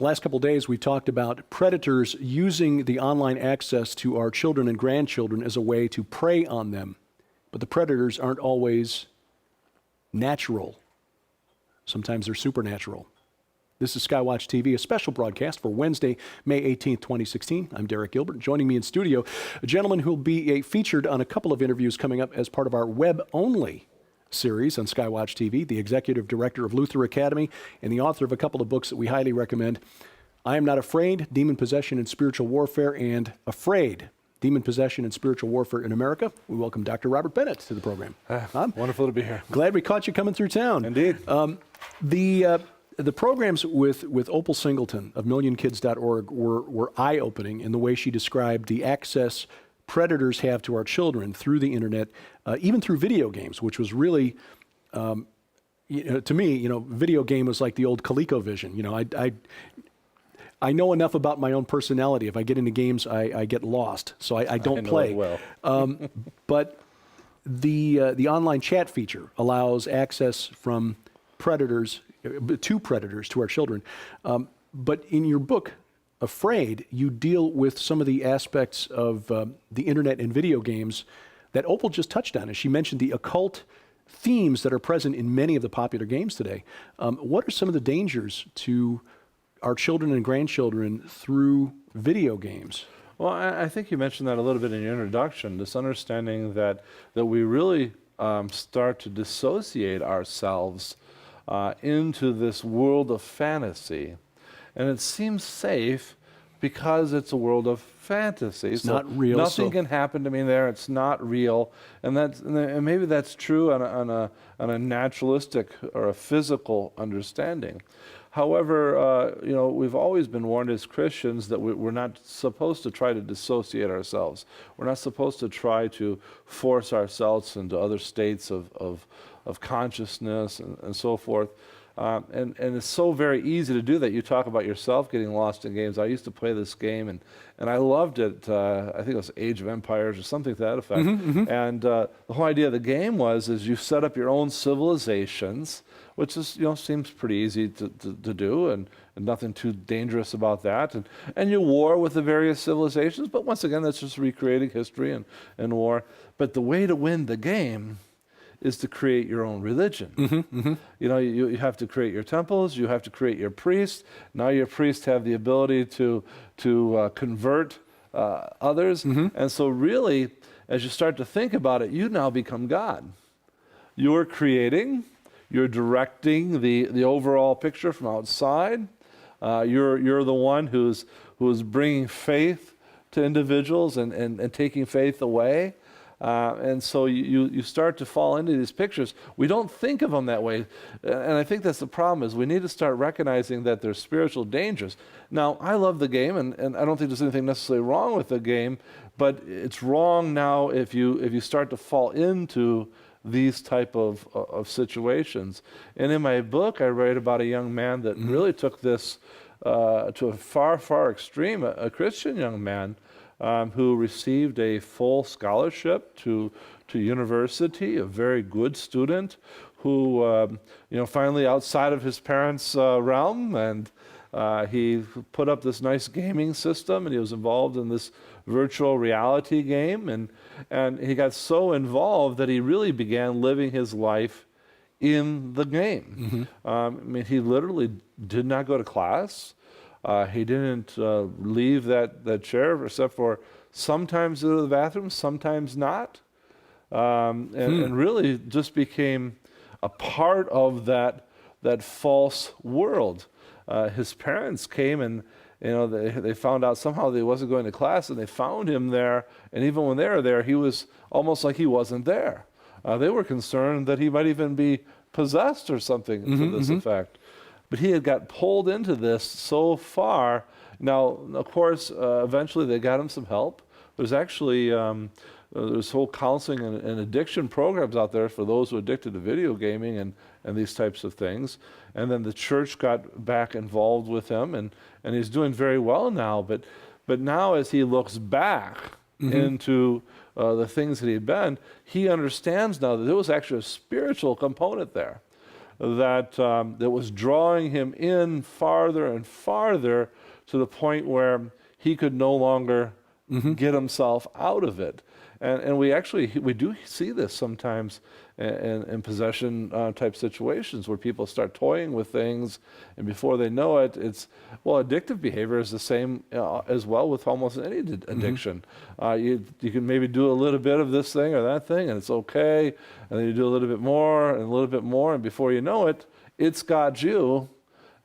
Last couple of days, we talked about predators using the online access to our children and grandchildren as a way to prey on them. But the predators aren't always natural. Sometimes they're supernatural. This is SkyWatch TV, a special broadcast for Wednesday, May 18th, 2016. I'm Derek Gilbert. Joining me in studio, a gentleman who will be featured on a couple of interviews coming up as part of our web-only series on SkyWatch TV, the executive director of Luther Academy and the author of a couple of books that we highly recommend. I Am Not Afraid, Demon Possession and Spiritual Warfare, and Afraid, Demon Possession and Spiritual Warfare in America. We welcome Dr. Robert Bennett to the program. Wonderful to be here. Glad we caught you coming through town. Indeed. The programs with Opal Singleton of MillionKids.org were eye-opening in the way she described the access predators have to our children through the internet, even through video games, which was really, to me, video game was like the old ColecoVision. I know enough about my own personality. If I get into games, I get lost, so I don't play. Well. But the online chat feature allows access from predators to our children. But in your book, Afraid, you deal with some of the aspects of the internet and video games that Opal just touched on. As she mentioned, the occult themes that are present in many of the popular games today. What are some of the dangers to our children and grandchildren through video games? Well, I think you mentioned that a little bit in your introduction, this understanding that we really start to dissociate ourselves into this world of fantasy. And it seems safe because it's a world of fantasy. It's not real. Nothing can happen to me there. It's not real. And maybe that's true on a naturalistic or a physical understanding. However, we've always been warned as Christians that we're not supposed to try to dissociate ourselves. We're not supposed to try to force ourselves into other states of consciousness and so forth. And it's so very easy to do that. You talk about yourself getting lost in games. I used to play this game, and I loved it. I think it was Age of Empires or something to that effect. And the whole idea of the game is you set up your own civilizations, which is seems pretty easy to do, and nothing too dangerous about that. And you war with the various civilizations, but once again, that's just recreating history and war. But the way to win the game is to create your own religion. You have to create your temples, you have to create your priests. Now your priests have the ability to convert others. And so really, as you start to think about it, you now become God. You're creating, you're directing the overall picture from outside. You're the one who's bringing faith to individuals and taking faith away. And so you start to fall into these pictures. We don't think of them that way. And I think that's the problem, is we need to start recognizing that there's spiritual dangers. Now, I love the game, and I don't think there's anything necessarily wrong with the game, but it's wrong now if you start to fall into these type of situations. And in my book, I write about a young man that really took this to a far, far extreme, a Christian young man, who received a full scholarship to university, a very good student who, finally outside of his parents' realm, and he put up this nice gaming system, and he was involved in this virtual reality game, and he got so involved that he really began living his life in the game. He literally did not go to class. He didn't leave that chair except for sometimes to the bathroom, sometimes not, and really just became a part of that false world. His parents came and they found out somehow that he wasn't going to class, and they found him there. And even when they were there, he was almost like he wasn't there. They were concerned that he might even be possessed or something to this effect. But he had got pulled into this so far. Now, of course, eventually they got him some help. There's actually there's whole counseling and addiction programs out there for those who are addicted to video gaming and these types of things. And then the church got back involved with him, and he's doing very well now. But now as he looks back into the things that he'd been, he understands now that there was actually a spiritual component there. that was drawing him in farther and farther to the point where he could no longer get himself out of it. And we do see this sometimes in possession type situations where people start toying with things, and before they know it, addictive behavior is the same as well with almost any addiction. You can maybe do a little bit of this thing or that thing, and it's okay, and then you do a little bit more and a little bit more, and before you know it, it's got you,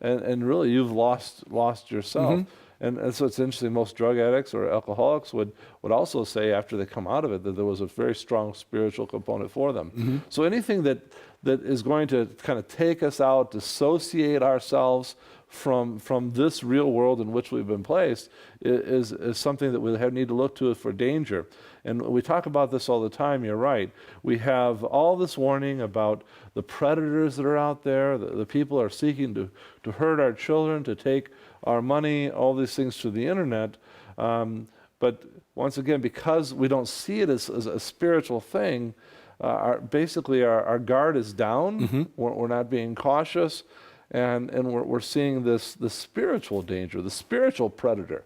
and really you've lost yourself. And so it's interesting, most drug addicts or alcoholics would also say after they come out of it that there was a very strong spiritual component for them. So anything that is going to kind of take us out, dissociate ourselves from this real world in which we've been placed is something that we need to look to for danger. And we talk about this all the time, you're right. We have all this warning about the predators that are out there, the people are seeking to hurt our children, to take our money, all these things through the internet. But once again, because we don't see it as a spiritual thing, our guard is down. We're not being cautious, and we're seeing the spiritual danger, the spiritual predator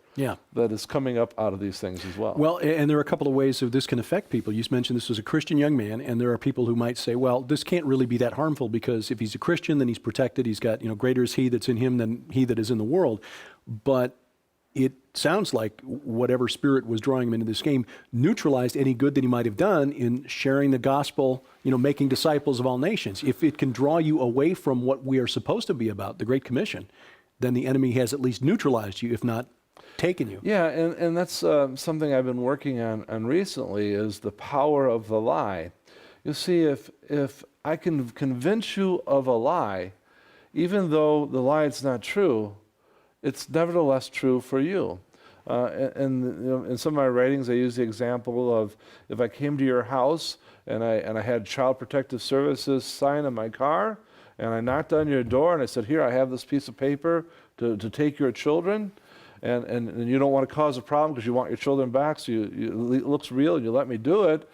that is coming up out of these things as well. Well, and there are a couple of ways that this can affect people. You mentioned this was a Christian young man, and there are people who might say, well, this can't really be that harmful because if he's a Christian, then he's protected. He's got, greater is he that's in him than he that is in the world. But it sounds like whatever spirit was drawing him into this game neutralized any good that he might have done in sharing the gospel, making disciples of all nations. If it can draw you away from what we are supposed to be about, the Great Commission, then the enemy has at least neutralized you, if not taken you. Yeah, and that's something I've been working on recently is the power of the lie. You see, if I can convince you of a lie, even though the lie is not true, it's nevertheless true for you. And in some of my writings, I use the example of if I came to your house and I had Child Protective Services sign on my car, and I knocked on your door and I said, here, I have this piece of paper to take your children, and you don't want to cause a problem because you want your children back, so it looks real and you let me do it.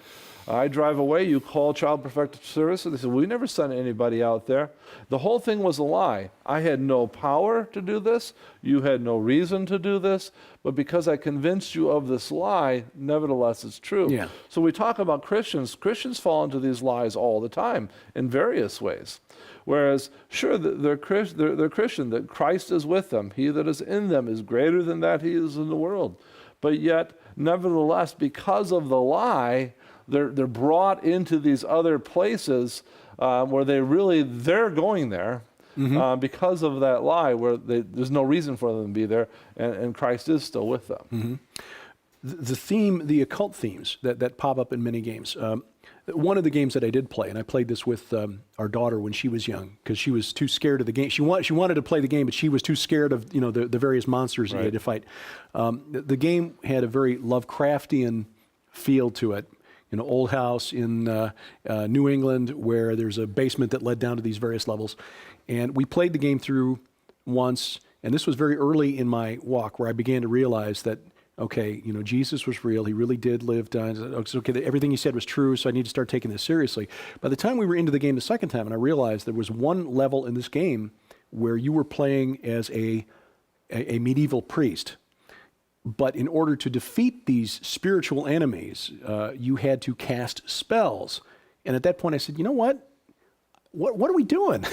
I drive away, you call Child Protective Services. They said, we never sent anybody out there. The whole thing was a lie. I had no power to do this. You had no reason to do this. But because I convinced you of this lie, nevertheless, it's true. Yeah. So we talk about Christians. Christians fall into these lies all the time in various ways. Whereas, sure, they're Christian, that Christ is with them. He that is in them is greater than that he is in the world. But yet, nevertheless, because of the lie, they're brought into these other places where they're going there because of that lie, where there's no reason for them to be there, and Christ is still with them. The occult themes that pop up in many games. One of the games that I did play, and I played this with our daughter when she was young, because she was too scared of the game. She wanted to play the game, but she was too scared of the various monsters that he had to fight. The game had a very Lovecraftian feel to it. Old house in New England where there's a basement that led down to these various levels. And we played the game through once, and this was very early in my walk where I began to realize that, okay, Jesus was real. He really did live, die. Okay, everything he said was true, so I need to start taking this seriously. By the time we were into the game the second time, and I realized there was one level in this game where you were playing as a medieval priest. But in order to defeat these spiritual enemies, you had to cast spells. And at that point, I said, you know what? What are we doing?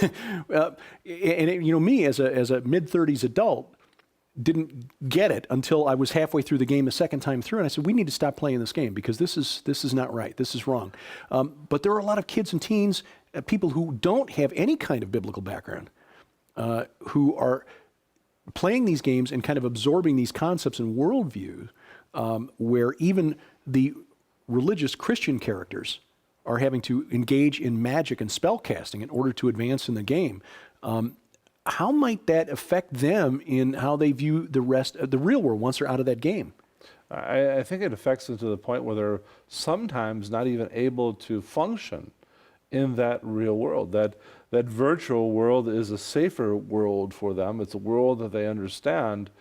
Me as a mid-30s adult didn't get it until I was halfway through the game the second time through, and I said, we need to stop playing this game because this is not right. This is wrong. But there are a lot of kids and teens, people who don't have any kind of biblical background, who are playing these games and kind of absorbing these concepts and worldview, where even the religious Christian characters are having to engage in magic and spell casting in order to advance in the game. How might that affect them in how they view the rest of the real world once they're out of that game? I think it affects them to the point where they're sometimes not even able to function in that real world. That virtual world is a safer world for them. It's a world that they understand,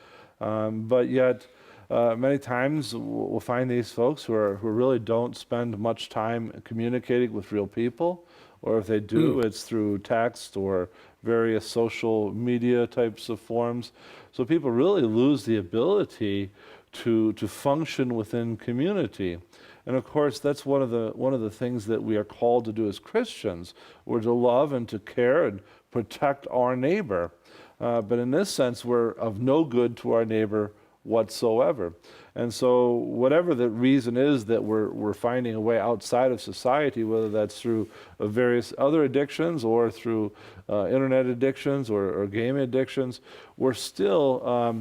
but yet many times we'll find these folks who really don't spend much time communicating with real people, or if they do, it's through text or various social media types of forms. So people really lose the ability to function within community. And of course, that's one of the things that we are called to do as Christians. We're to love and to care and protect our neighbor. But in this sense, we're of no good to our neighbor whatsoever. And so whatever the reason is that we're finding a way outside of society, whether that's through various other addictions or through internet addictions or game addictions, we're still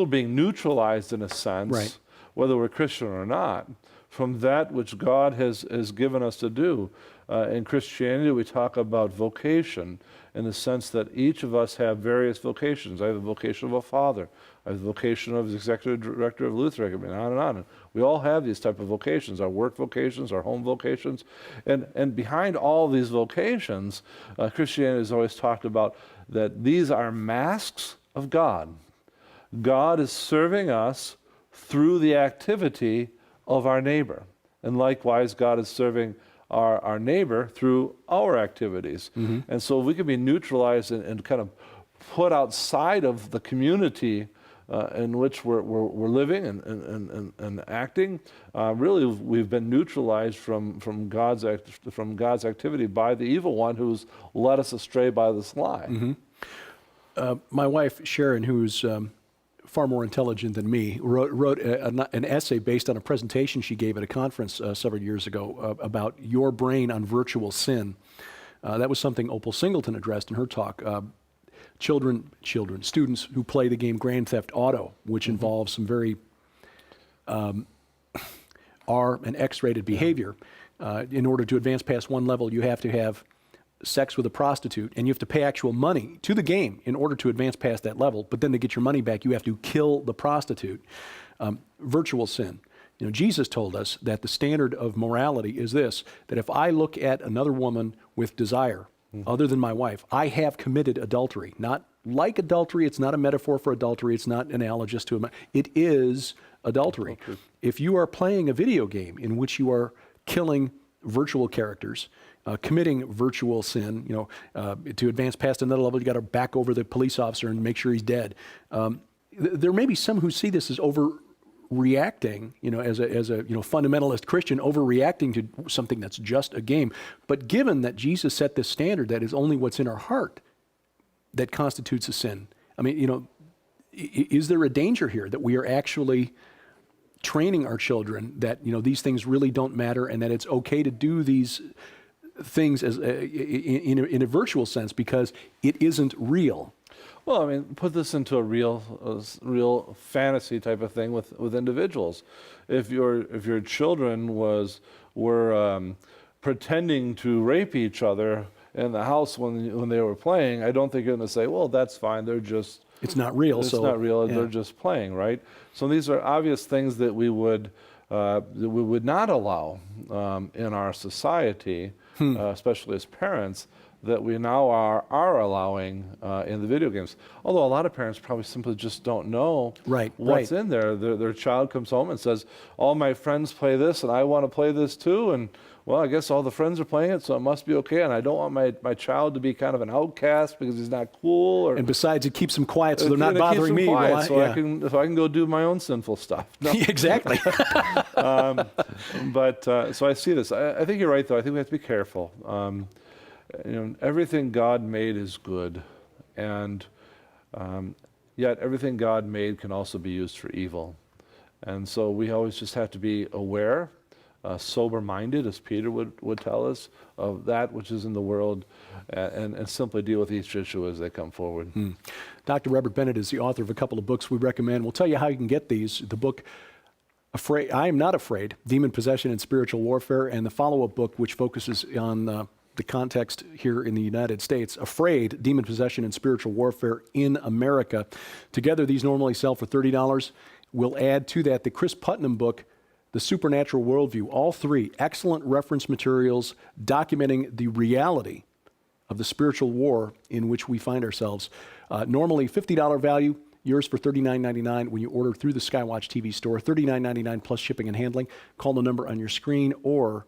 being neutralized in a sense, Right. whether we're Christian or not, from that which God has given us to do. In Christianity, we talk about vocation in the sense that each of us have various vocations. I have the vocation of a father. I have the vocation of the executive director of Luther. I can on and on. And we all have these type of vocations, our work vocations, our home vocations. And behind all these vocations, Christianity has always talked about that these are masks of God. God is serving us through the activity of our neighbor. And likewise, God is serving our neighbor through our activities. And so we can be neutralized and kind of put outside of the community in which we're living and acting. Really, we've been neutralized from God's activity by the evil one who's led us astray by this lie. My wife, Sharon, who's far more intelligent than me, wrote an essay based on a presentation she gave at a conference several years ago about your brain on virtual sin. That was something Opal Singleton addressed in her talk. Students who play the game Grand Theft Auto, which involves some very R and X-rated behavior. In order to advance past one level, you have to have sex with a prostitute, and you have to pay actual money to the game in order to advance past that level. But then to get your money back, you have to kill the prostitute. Virtual sin. You know, Jesus told us that the standard of morality is this, that if I look at another woman with desire, other than my wife, I have committed adultery. Not like adultery, it's not a metaphor for adultery, it's not analogous to it is adultery. If you are playing a video game in which you are killing virtual characters, committing virtual sin, to advance past another level, you got to back over the police officer and make sure he's dead. There may be some who see this as overreacting, as a fundamentalist Christian, overreacting to something that's just a game. But given that Jesus set this standard that is only what's in our heart that constitutes a sin, I mean, is there a danger here that we are actually training our children that these things really don't matter and that it's okay to do these things as in a virtual sense because it isn't real? Well, I mean, put this into a real fantasy type of thing with individuals. If your children were pretending to rape each other in the house when they were playing, I don't think you're going to say, well, that's fine. It's not real. It's not real. Yeah. They're just playing, right? So these are obvious things that we would not allow in our society, especially as parents, that we now are allowing in the video games. Although a lot of parents probably simply just don't know what's in there. Their child comes home and says, all my friends play this and I want to play this too, and well, I guess all the friends are playing it, so it must be okay, and I don't want my child to be kind of an outcast because he's not cool. And besides, it keeps them quiet, so they're not bothering me. Quiet, so I can go do my own sinful stuff. No. Exactly. So I see this. I think you're right, though. I think we have to be careful. Everything God made is good, and yet everything God made can also be used for evil. And so we always just have to be aware, sober-minded, as Peter would tell us, of that which is in the world, and simply deal with each issue as they come forward. Dr. Robert Bennett is the author of a couple of books we recommend. We'll tell you how you can get these. The book, I Am Not Afraid, Demon Possession and Spiritual Warfare, and the follow-up book, which focuses on the context here in the United States, Afraid, Demon Possession and Spiritual Warfare in America. Together, these normally sell for $30. We'll add to that the Chris Putnam book, The Supernatural Worldview. All three excellent reference materials documenting the reality of the spiritual war in which we find ourselves. Normally $50 value, yours for $39.99 when you order through the SkyWatch TV store, $39.99 plus shipping and handling. Call the number on your screen or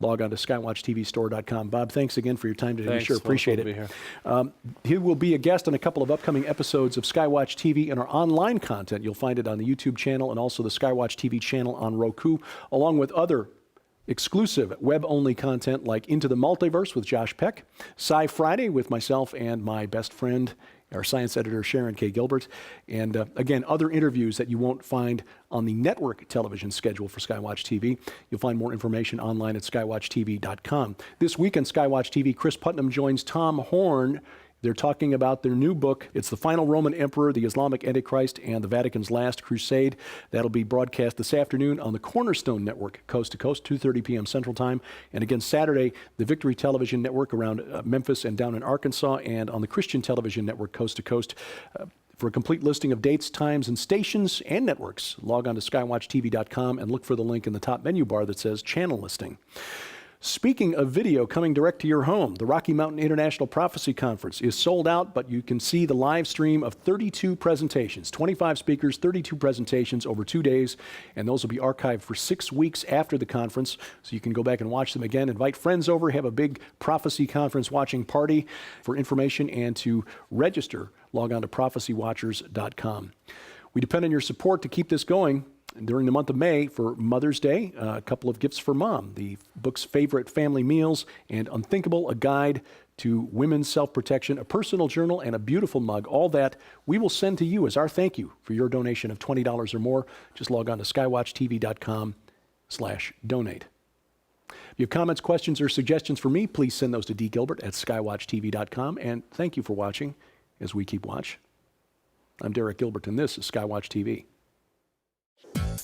log on to skywatchtvstore.com. Bob, thanks again for your time today. Thanks. We sure appreciate Wonderful it. to be here. He will be a guest on a couple of upcoming episodes of Skywatch TV and our online content. You'll find it on the YouTube channel and also the Skywatch TV channel on Roku, along with other exclusive web-only content like Into the Multiverse with Josh Peck, Sci Friday with myself and my best friend, our science editor, Sharon K. Gilbert, and again, other interviews that you won't find on the network television schedule for Skywatch TV. You'll find more information online at skywatchtv.com. This week on Skywatch TV, Chris Putnam joins Tom Horn. They're talking about their new book. It's The Final Roman Emperor, the Islamic Antichrist, and the Vatican's Last Crusade. That'll be broadcast this afternoon on the Cornerstone Network, coast to coast, 2:30 p.m. Central Time. And again, Saturday, the Victory Television Network around Memphis and down in Arkansas, and on the Christian Television Network, coast to coast. For a complete listing of dates, times, and stations and networks, log on to skywatchtv.com and look for the link in the top menu bar that says Channel Listing. Speaking of video coming direct to your home, the Rocky Mountain International Prophecy Conference is sold out, but you can see the live stream of 32 presentations, 25 speakers, 32 presentations over 2 days, and those will be archived for 6 weeks after the conference, so you can go back and watch them again. Invite friends over, have a big prophecy conference watching party. For information and to register, log on to prophecywatchers.com. We depend on your support to keep this going. During the month of May for Mother's Day, a couple of gifts for Mom, the book's Favorite Family Meals and Unthinkable, a guide to women's self-protection, a personal journal, and a beautiful mug. All that we will send to you as our thank you for your donation of $20 or more. Just log on to skywatchtv.com/donate. If you have comments, questions, or suggestions for me, please send those to dgilbert@skywatchtv.com. And thank you for watching as we keep watch. I'm Derek Gilbert, and this is Skywatch TV.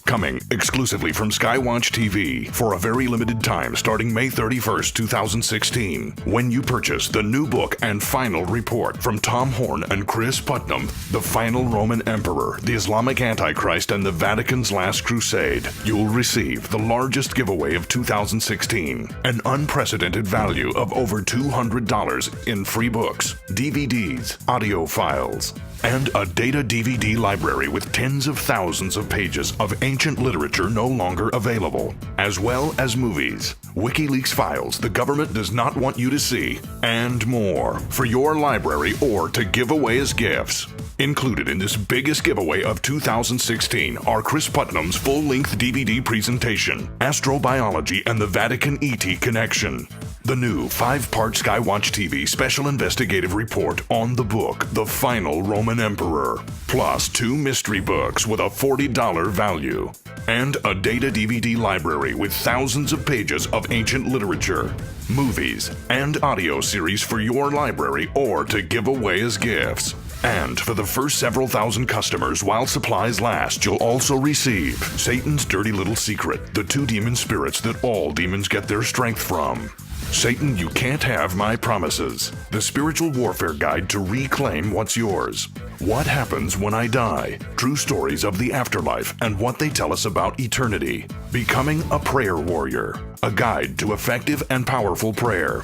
Coming exclusively from Skywatch TV for a very limited time starting May 31st, 2016. When you purchase the new book and final report from Tom Horn and Chris Putnam, The Final Roman Emperor, the Islamic Antichrist, and the Vatican's Last Crusade, you'll receive the largest giveaway of 2016, an unprecedented value of over $200 in free books, DVDs, audio files, and a data DVD library with tens of thousands of pages of ancient literature no longer available, as well as movies, WikiLeaks files the government does not want you to see, and more for your library or to give away as gifts. Included in this biggest giveaway of 2016 are Chris Putnam's full-length DVD presentation, Astrobiology and the Vatican ET Connection, the new 5-part Skywatch TV special investigative report on the book, The Final Roman Emperor, plus 2 mystery books with a $40 value, and a data DVD library with thousands of pages of ancient literature, movies, and audio series for your library or to give away as gifts. And for the first several thousand customers while supplies last, you'll also receive Satan's Dirty Little Secret, the 2 demon spirits that all demons get their strength from. Satan, You Can't Have My Promises, the spiritual warfare guide to reclaim what's yours. What Happens When I Die, true stories of the afterlife and what they tell us about eternity. Becoming a Prayer Warrior, a guide to effective and powerful prayer.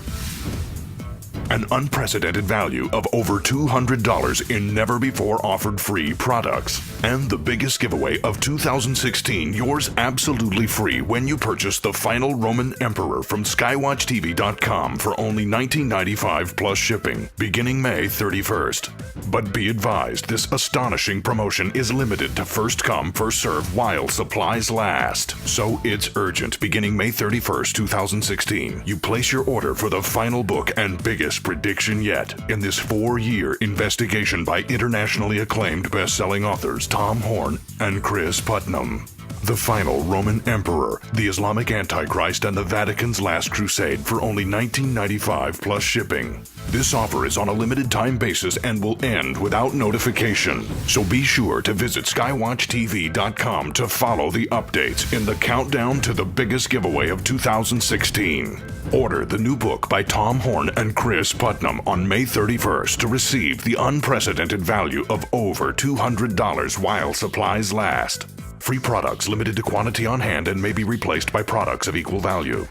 An unprecedented value of over $200 in never-before-offered free products. And the biggest giveaway of 2016, yours absolutely free when you purchase The Final Roman Emperor from skywatchtv.com for only $19.95 plus shipping, beginning May 31st. But be advised, this astonishing promotion is limited to first come, first serve while supplies last. So it's urgent, beginning May 31st, 2016. You place your order for the final book and biggest prediction yet in this 4-year investigation by internationally acclaimed best-selling authors Tom Horn and Chris Putnam. The Final Roman Emperor, the Islamic Antichrist, and the Vatican's Last Crusade for only $19.95 plus shipping. This offer is on a limited time basis and will end without notification. So be sure to visit skywatchtv.com to follow the updates in the countdown to the biggest giveaway of 2016. Order the new book by Tom Horn and Chris Putnam on May 31st to receive the unprecedented value of over $200 while supplies last. Free products limited to quantity on hand and may be replaced by products of equal value.